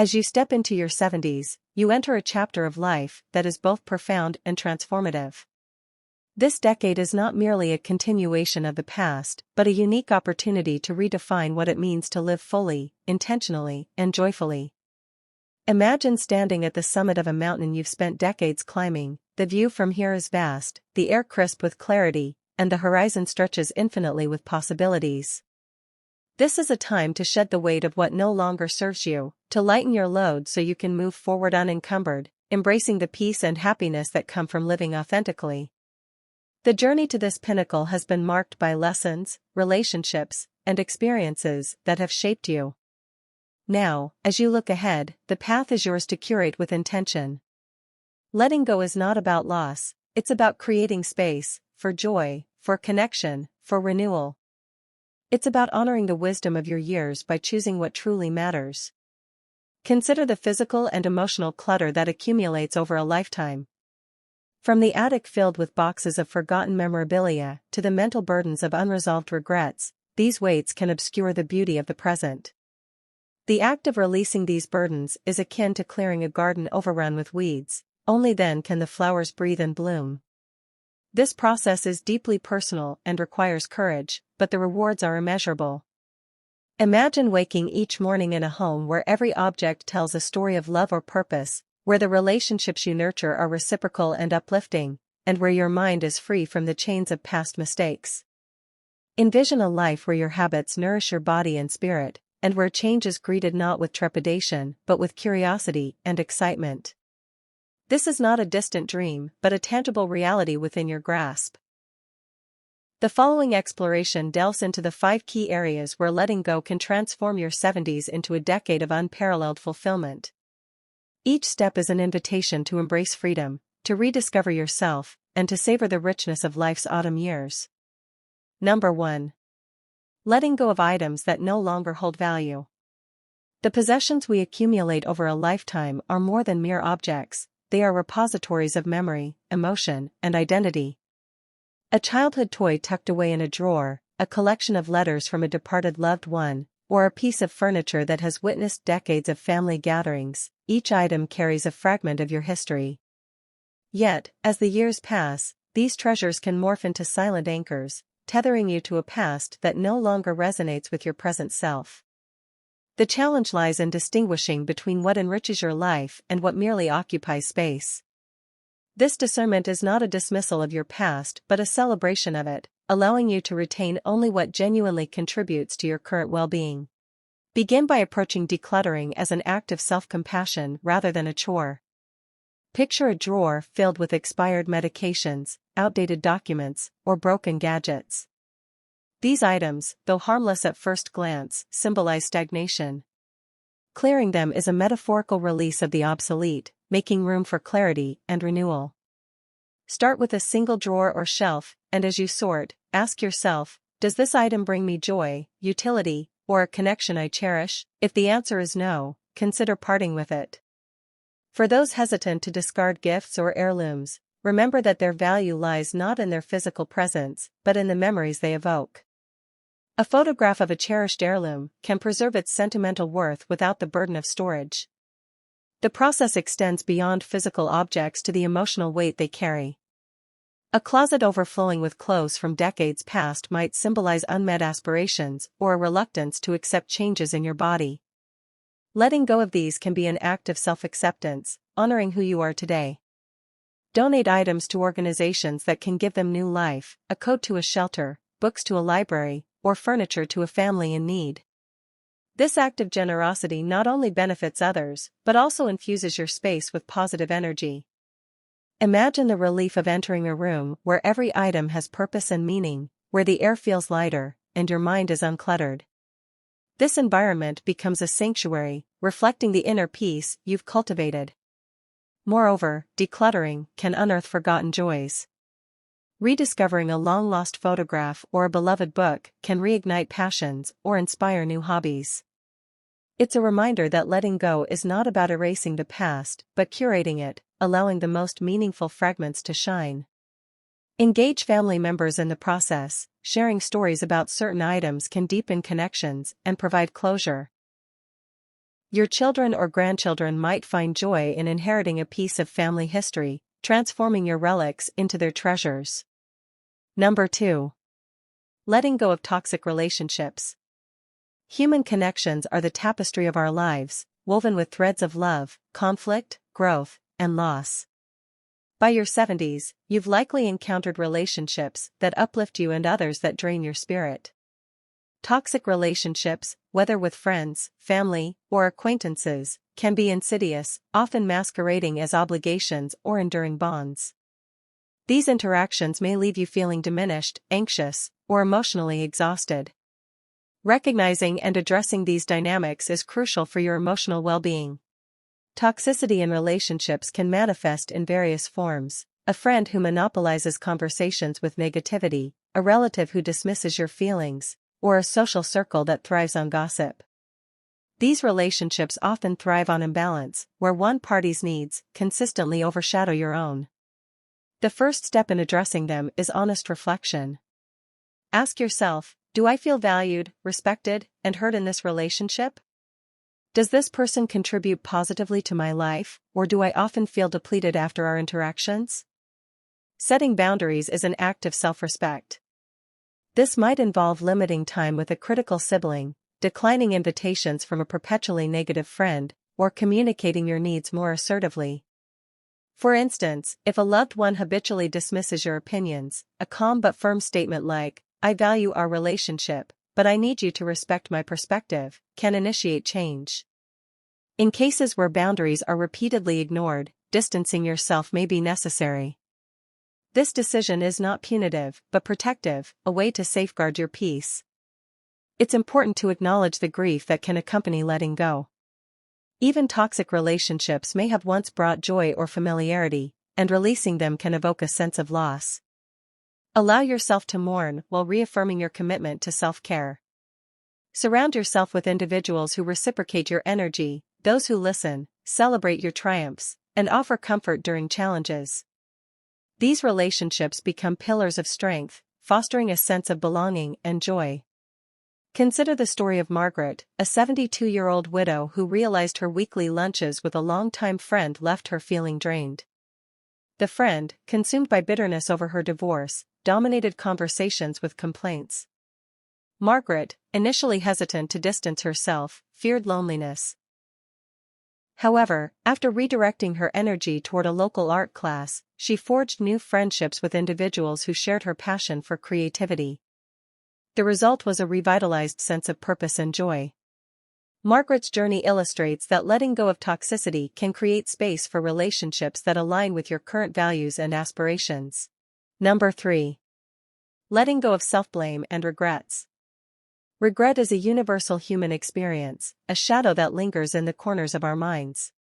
As you step into your 70s, you enter a chapter of life that is both profound and transformative. This decade is not merely a continuation of the past, but a unique opportunity to redefine what it means to live fully, intentionally, and joyfully. Imagine standing at the summit of a mountain you've spent decades climbing. The view from here is vast, the air crisp with clarity, and the horizon stretches infinitely with possibilities. This is a time to shed the weight of what no longer serves you, to lighten your load so you can move forward unencumbered, embracing the peace and happiness that come from living authentically. The journey to this pinnacle has been marked by lessons, relationships, and experiences that have shaped you. Now, as you look ahead, the path is yours to curate with intention. Letting go is not about loss, it's about creating space, for joy, for connection, for renewal. It's about honoring the wisdom of your years by choosing what truly matters. Consider the physical and emotional clutter that accumulates over a lifetime. From the attic filled with boxes of forgotten memorabilia to the mental burdens of unresolved regrets, these weights can obscure the beauty of the present. The act of releasing these burdens is akin to clearing a garden overrun with weeds. Only then can the flowers breathe and bloom. This process is deeply personal and requires courage, but the rewards are immeasurable. Imagine waking each morning in a home where every object tells a story of love or purpose, where the relationships you nurture are reciprocal and uplifting, and where your mind is free from the chains of past mistakes. Envision a life where your habits nourish your body and spirit, and where change is greeted not with trepidation but with curiosity and excitement. This is not a distant dream, but a tangible reality within your grasp. The following exploration delves into the 5 key areas where letting go can transform your 70s into a decade of unparalleled fulfillment. Each step is an invitation to embrace freedom, to rediscover yourself, and to savor the richness of life's autumn years. Number 1. Letting go of items that no longer hold value. The possessions we accumulate over a lifetime are more than mere objects. They are repositories of memory, emotion, and identity. A childhood toy tucked away in a drawer, a collection of letters from a departed loved one, or a piece of furniture that has witnessed decades of family gatherings, each item carries a fragment of your history. Yet, as the years pass, these treasures can morph into silent anchors, tethering you to a past that no longer resonates with your present self. The challenge lies in distinguishing between what enriches your life and what merely occupies space. This discernment is not a dismissal of your past but a celebration of it, allowing you to retain only what genuinely contributes to your current well-being. Begin by approaching decluttering as an act of self-compassion rather than a chore. Picture a drawer filled with expired medications, outdated documents, or broken gadgets. These items, though harmless at first glance, symbolize stagnation. Clearing them is a metaphorical release of the obsolete, making room for clarity and renewal. Start with a single drawer or shelf, and as you sort, ask yourself, does this item bring me joy, utility, or a connection I cherish? If the answer is no, consider parting with it. For those hesitant to discard gifts or heirlooms, remember that their value lies not in their physical presence, but in the memories they evoke. A photograph of a cherished heirloom can preserve its sentimental worth without the burden of storage. The process extends beyond physical objects to the emotional weight they carry. A closet overflowing with clothes from decades past might symbolize unmet aspirations or a reluctance to accept changes in your body. Letting go of these can be an act of self-acceptance, honoring who you are today. Donate items to organizations that can give them new life, a coat to a shelter, books to a library, or furniture to a family in need. This act of generosity not only benefits others, but also infuses your space with positive energy. Imagine the relief of entering a room where every item has purpose and meaning, where the air feels lighter, and your mind is uncluttered. This environment becomes a sanctuary, reflecting the inner peace you've cultivated. Moreover, decluttering can unearth forgotten joys. Rediscovering a long-lost photograph or a beloved book can reignite passions or inspire new hobbies. It's a reminder that letting go is not about erasing the past, but curating it, allowing the most meaningful fragments to shine. Engage family members in the process. Sharing stories about certain items can deepen connections and provide closure. Your children or grandchildren might find joy in inheriting a piece of family history, transforming your relics into their treasures. Number 2. Letting go of toxic relationships. Human connections are the tapestry of our lives, woven with threads of love, conflict, growth, and loss. By your 70s, you've likely encountered relationships that uplift you and others that drain your spirit. Toxic relationships, whether with friends, family, or acquaintances, can be insidious, often masquerading as obligations or enduring bonds. These interactions may leave you feeling diminished, anxious, or emotionally exhausted. Recognizing and addressing these dynamics is crucial for your emotional well-being. Toxicity in relationships can manifest in various forms: a friend who monopolizes conversations with negativity, a relative who dismisses your feelings, or a social circle that thrives on gossip. These relationships often thrive on imbalance, where one party's needs consistently overshadow your own. The first step in addressing them is honest reflection. Ask yourself, do I feel valued, respected, and heard in this relationship? Does this person contribute positively to my life, or do I often feel depleted after our interactions? Setting boundaries is an act of self-respect. This might involve limiting time with a critical sibling, declining invitations from a perpetually negative friend, or communicating your needs more assertively. For instance, if a loved one habitually dismisses your opinions, a calm but firm statement like, "I value our relationship, but I need you to respect my perspective," can initiate change. In cases where boundaries are repeatedly ignored, distancing yourself may be necessary. This decision is not punitive, but protective, a way to safeguard your peace. It's important to acknowledge the grief that can accompany letting go. Even toxic relationships may have once brought joy or familiarity, and releasing them can evoke a sense of loss. Allow yourself to mourn while reaffirming your commitment to self-care. Surround yourself with individuals who reciprocate your energy, those who listen, celebrate your triumphs, and offer comfort during challenges. These relationships become pillars of strength, fostering a sense of belonging and joy. Consider the story of Margaret, a 72-year-old widow who realized her weekly lunches with a longtime friend left her feeling drained. The friend, consumed by bitterness over her divorce, dominated conversations with complaints. Margaret, initially hesitant to distance herself, feared loneliness. However, after redirecting her energy toward a local art class, she forged new friendships with individuals who shared her passion for creativity. The result was a revitalized sense of purpose and joy. Margaret's journey illustrates that letting go of toxicity can create space for relationships that align with your current values and aspirations. Number 3. Letting go of self-blame and regrets. Regret is a universal human experience, a shadow that lingers in the corners of our minds.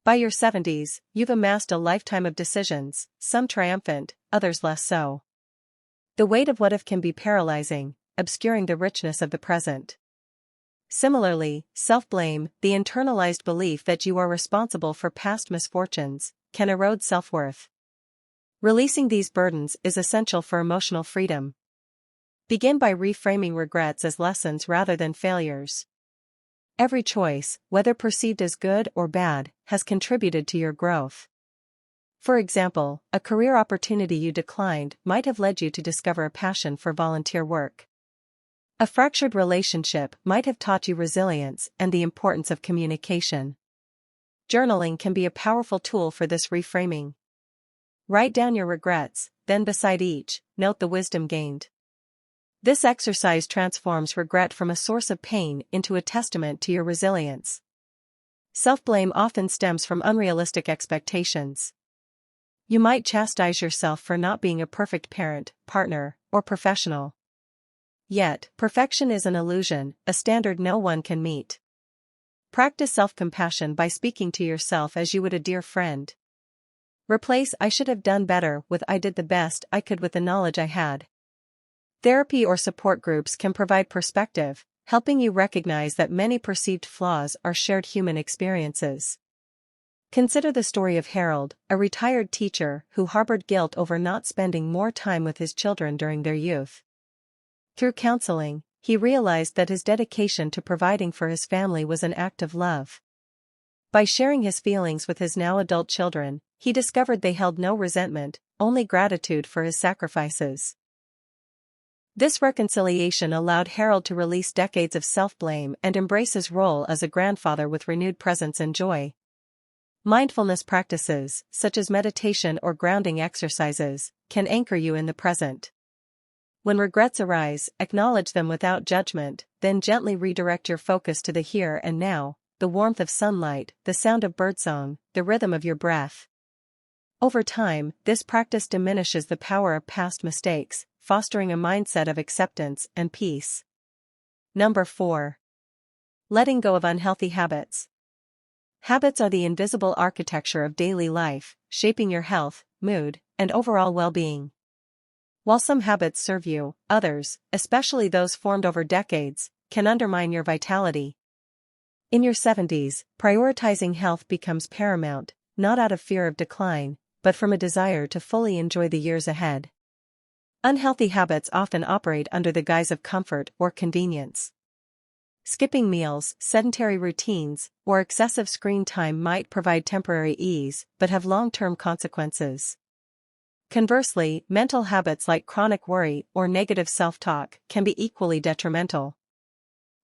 By your 70s, you've amassed a lifetime of decisions, some triumphant, others less so. The weight of what if can be paralyzing, obscuring the richness of the present. Similarly, self-blame, the internalized belief that you are responsible for past misfortunes, can erode self-worth. Releasing these burdens is essential for emotional freedom. Begin by reframing regrets as lessons rather than failures. Every choice, whether perceived as good or bad, has contributed to your growth. For example, a career opportunity you declined might have led you to discover a passion for volunteer work. A fractured relationship might have taught you resilience and the importance of communication. Journaling can be a powerful tool for this reframing. Write down your regrets, then beside each, note the wisdom gained. This exercise transforms regret from a source of pain into a testament to your resilience. Self-blame often stems from unrealistic expectations. You might chastise yourself for not being a perfect parent, partner, or professional. Yet, perfection is an illusion, a standard no one can meet. Practice self-compassion by speaking to yourself as you would a dear friend. Replace "I should have done better" with "I did the best I could with the knowledge I had." Therapy or support groups can provide perspective, helping you recognize that many perceived flaws are shared human experiences. Consider the story of Harold, a retired teacher who harbored guilt over not spending more time with his children during their youth. Through counseling, he realized that his dedication to providing for his family was an act of love. By sharing his feelings with his now adult children, he discovered they held no resentment, only gratitude for his sacrifices. This reconciliation allowed Harold to release decades of self-blame and embrace his role as a grandfather with renewed presence and joy. Mindfulness practices, such as meditation or grounding exercises, can anchor you in the present. When regrets arise, acknowledge them without judgment, then gently redirect your focus to the here and now, the warmth of sunlight, the sound of birdsong, the rhythm of your breath. Over time, this practice diminishes the power of past mistakes, fostering a mindset of acceptance and peace. Number 4. Letting go of unhealthy habits. Habits are the invisible architecture of daily life, shaping your health, mood, and overall well-being. While some habits serve you, others, especially those formed over decades, can undermine your vitality. In your 70s, prioritizing health becomes paramount, not out of fear of decline, but from a desire to fully enjoy the years ahead. Unhealthy habits often operate under the guise of comfort or convenience. Skipping meals, sedentary routines, or excessive screen time might provide temporary ease but have long-term consequences. Conversely, mental habits like chronic worry or negative self-talk can be equally detrimental.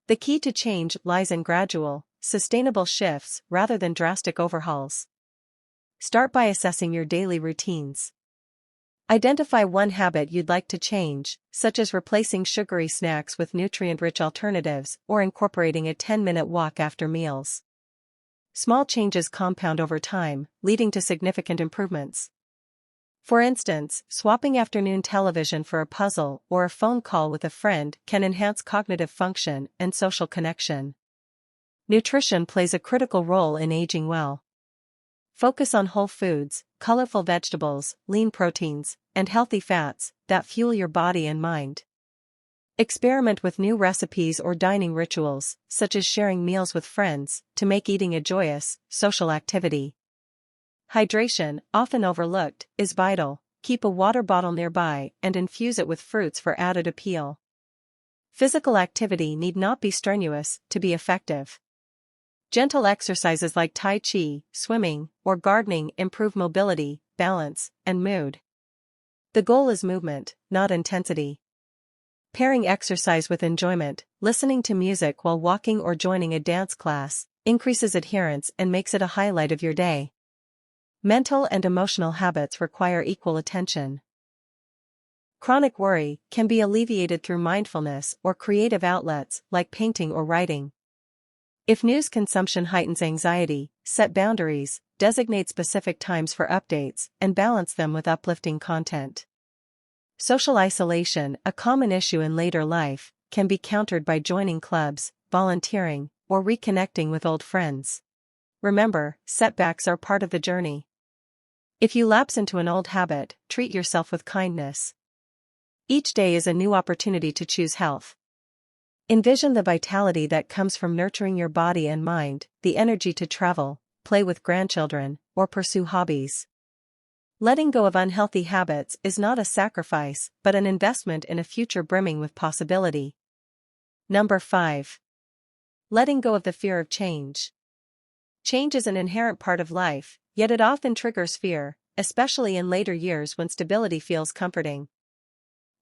The key to change lies in gradual, sustainable shifts rather than drastic overhauls. Start by assessing your daily routines. Identify one habit you'd like to change, such as replacing sugary snacks with nutrient-rich alternatives or incorporating a 10-minute walk after meals. Small changes compound over time, leading to significant improvements. For instance, swapping afternoon television for a puzzle or a phone call with a friend can enhance cognitive function and social connection. Nutrition plays a critical role in aging well. Focus on whole foods, colorful vegetables, lean proteins, and healthy fats that fuel your body and mind. Experiment with new recipes or dining rituals, such as sharing meals with friends, to make eating a joyous, social activity. Hydration, often overlooked, is vital. Keep a water bottle nearby and infuse it with fruits for added appeal. Physical activity need not be strenuous to be effective. Gentle exercises like Tai Chi, swimming, or gardening improve mobility, balance, and mood. The goal is movement, not intensity. Pairing exercise with enjoyment, listening to music while walking or joining a dance class, increases adherence and makes it a highlight of your day. Mental and emotional habits require equal attention. Chronic worry can be alleviated through mindfulness or creative outlets like painting or writing. If news consumption heightens anxiety, set boundaries, designate specific times for updates, and balance them with uplifting content. Social isolation, a common issue in later life, can be countered by joining clubs, volunteering, or reconnecting with old friends. Remember, setbacks are part of the journey. If you lapse into an old habit, treat yourself with kindness. Each day is a new opportunity to choose health. Envision the vitality that comes from nurturing your body and mind, the energy to travel, play with grandchildren, or pursue hobbies. Letting go of unhealthy habits is not a sacrifice but an investment in a future brimming with possibility. Number 5. Letting go of the fear of change. Change is an inherent part of life, yet it often triggers fear, especially in later years when stability feels comforting.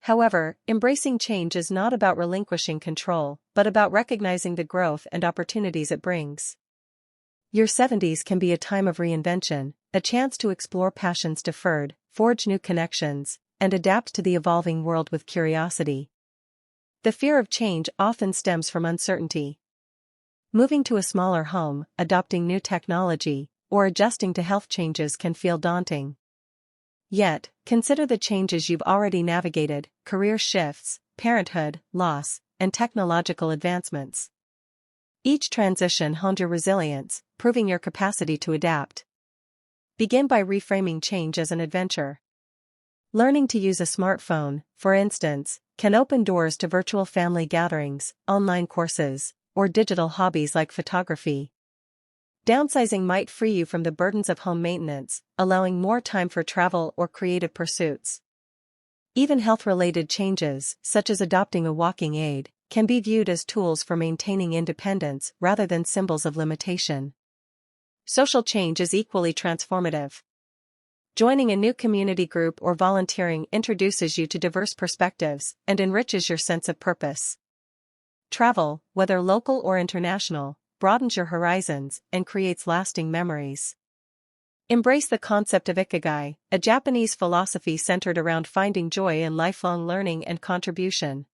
However, embracing change is not about relinquishing control, but about recognizing the growth and opportunities it brings. Your 70s can be a time of reinvention, a chance to explore passions deferred, forge new connections, and adapt to the evolving world with curiosity. The fear of change often stems from uncertainty. Moving to a smaller home, adopting new technology, or adjusting to health changes can feel daunting. Yet, consider the changes you've already navigated: career shifts, parenthood, loss, and technological advancements. Each transition honed your resilience, proving your capacity to adapt. Begin by reframing change as an adventure. Learning to use a smartphone, for instance, can open doors to virtual family gatherings, online courses, or digital hobbies like photography. Downsizing might free you from the burdens of home maintenance, allowing more time for travel or creative pursuits. Even health-related changes, such as adopting a walking aid, can be viewed as tools for maintaining independence rather than symbols of limitation. Social change is equally transformative. Joining a new community group or volunteering introduces you to diverse perspectives and enriches your sense of purpose. Travel, whether local or international, broadens your horizons and creates lasting memories. Embrace the concept of ikigai, a Japanese philosophy centered around finding joy in lifelong learning and contribution.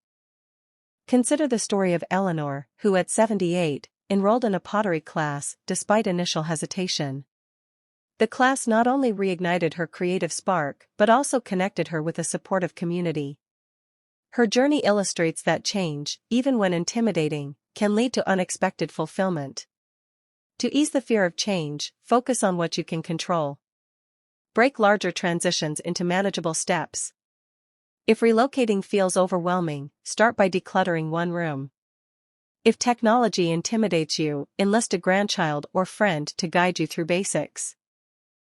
Consider the story of Eleanor, who at 78, enrolled in a pottery class despite initial hesitation. The class not only reignited her creative spark but also connected her with a supportive community. Her journey illustrates that change, even when intimidating, can lead to unexpected fulfillment. To ease the fear of change, focus on what you can control. Break larger transitions into manageable steps. If relocating feels overwhelming, start by decluttering one room. If technology intimidates you, enlist a grandchild or friend to guide you through basics.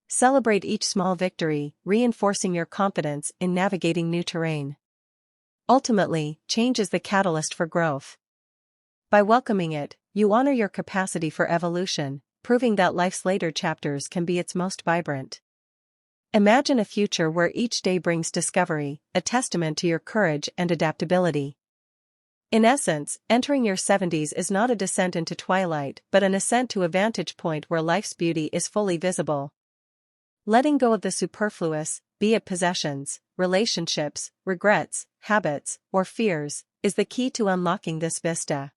Celebrate each small victory, reinforcing your confidence in navigating new terrain. Ultimately, change is the catalyst for growth. By welcoming it, you honor your capacity for evolution, proving that life's later chapters can be its most vibrant. Imagine a future where each day brings discovery, a testament to your courage and adaptability. In essence, entering your 70s is not a descent into twilight but an ascent to a vantage point where life's beauty is fully visible. Letting go of the superfluous, be it possessions, relationships, regrets, habits, or fears, is the key to unlocking this vista.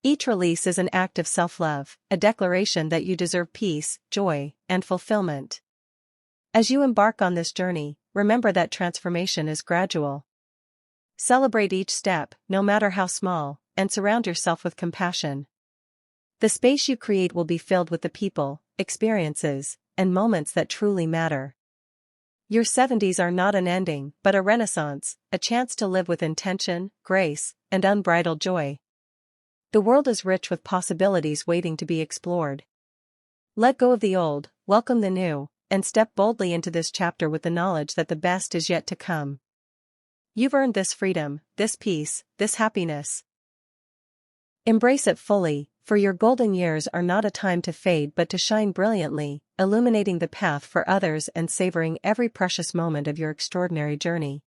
Each release is an act of self-love, a declaration that you deserve peace, joy, and fulfillment. As you embark on this journey, remember that transformation is gradual. Celebrate each step, no matter how small, and surround yourself with compassion. The space you create will be filled with the people, experiences, and moments that truly matter. Your 70s are not an ending, but a renaissance, a chance to live with intention, grace, and unbridled joy. The world is rich with possibilities waiting to be explored. Let go of the old, welcome the new, and step boldly into this chapter with the knowledge that the best is yet to come. You've earned this freedom, this peace, this happiness. Embrace it fully, for your golden years are not a time to fade but to shine brilliantly, illuminating the path for others and savoring every precious moment of your extraordinary journey.